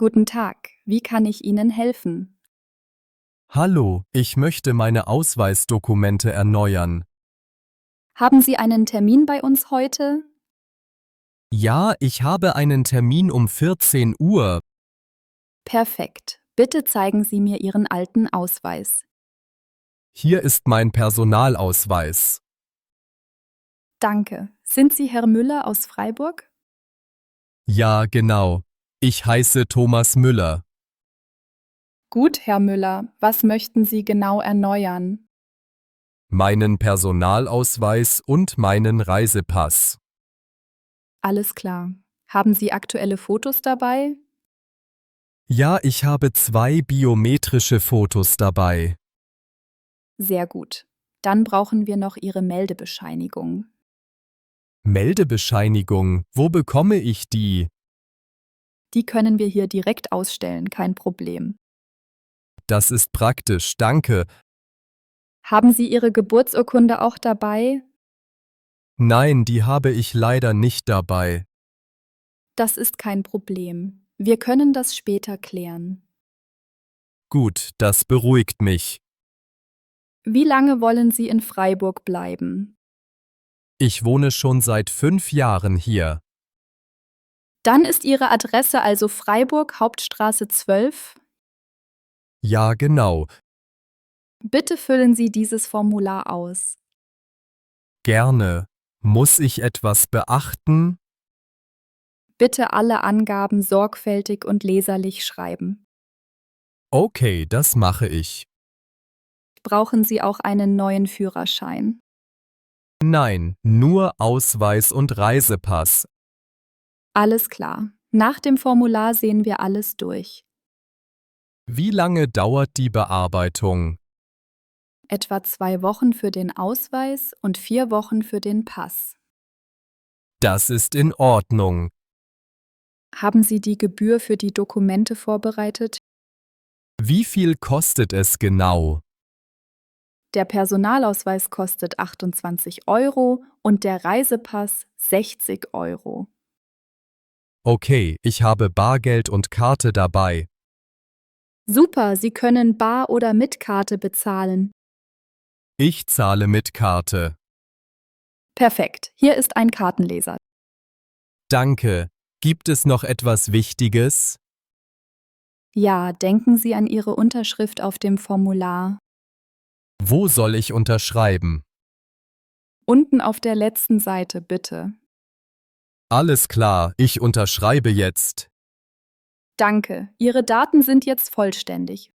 Guten Tag, wie kann ich Ihnen helfen? Hallo, ich möchte meine Ausweisdokumente erneuern. Haben Sie einen Termin bei uns heute? Ja, ich habe einen Termin um 14 Uhr. Perfekt. Bitte zeigen Sie mir Ihren alten Ausweis. Hier ist mein Personalausweis. Danke. Sind Sie Herr Müller aus Freiburg? Ja, genau. Ich heiße Thomas Müller. Gut, Herr Müller. Was möchten Sie genau erneuern? Meinen Personalausweis und meinen Reisepass. Alles klar. Haben Sie aktuelle Fotos dabei? Ja, ich habe 2 biometrische Fotos dabei. Sehr gut. Dann brauchen wir noch Ihre Meldebescheinigung. Meldebescheinigung, wo bekomme ich die? Die können wir hier direkt ausstellen, kein Problem. Das ist praktisch, danke. Haben Sie Ihre Geburtsurkunde auch dabei? Nein, die habe ich leider nicht dabei. Das ist kein Problem. Wir können das später klären. Gut, das beruhigt mich. Wie lange wollen Sie in Freiburg bleiben? Ich wohne schon seit 5 Jahren hier. Dann ist Ihre Adresse also Freiburg, Hauptstraße 12. Ja, genau. Bitte füllen Sie dieses Formular aus. Gerne. Muss ich etwas beachten? Bitte alle Angaben sorgfältig und leserlich schreiben. Okay, das mache ich. Brauchen Sie auch einen neuen Führerschein? Nein, nur Ausweis und Reisepass. Alles klar. Nach dem Formular sehen wir alles durch. Wie lange dauert die Bearbeitung? Etwa 2 Wochen für den Ausweis und 4 Wochen für den Pass. Das ist in Ordnung. Haben Sie die Gebühr für die Dokumente vorbereitet? Wie viel kostet es genau? Der Personalausweis kostet 28 € und der Reisepass 60 €. Okay, ich habe Bargeld und Karte dabei. Super, Sie können bar oder mit Karte bezahlen. Ich zahle mit Karte. Perfekt, hier ist ein Kartenleser. Danke. Gibt es noch etwas Wichtiges? Ja, denken Sie an Ihre Unterschrift auf dem Formular. Wo soll ich unterschreiben? Unten auf der letzten Seite, bitte. Alles klar, ich unterschreibe jetzt. Danke, Ihre Daten sind jetzt vollständig.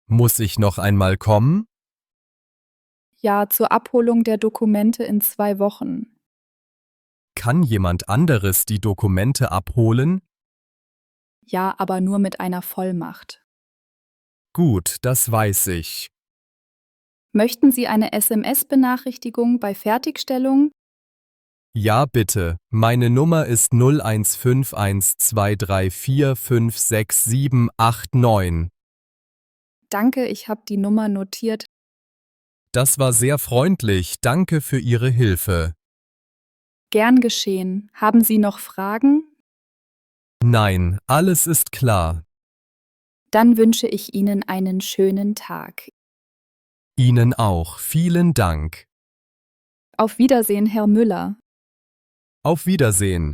Muss ich noch einmal kommen? Ja, zur Abholung der Dokumente in 2 Wochen. Kann jemand anderes die Dokumente abholen? Ja, aber nur mit einer Vollmacht. Gut, das weiß ich. Möchten Sie eine SMS-Benachrichtigung bei Fertigstellung? Ja, bitte. Meine Nummer ist 015123456789. Danke, ich habe die Nummer notiert. Das war sehr freundlich. Danke für Ihre Hilfe. Gern geschehen. Haben Sie noch Fragen? Nein, alles ist klar. Dann wünsche ich Ihnen einen schönen Tag. Ihnen auch. Vielen Dank. Auf Wiedersehen, Herr Müller. Auf Wiedersehen.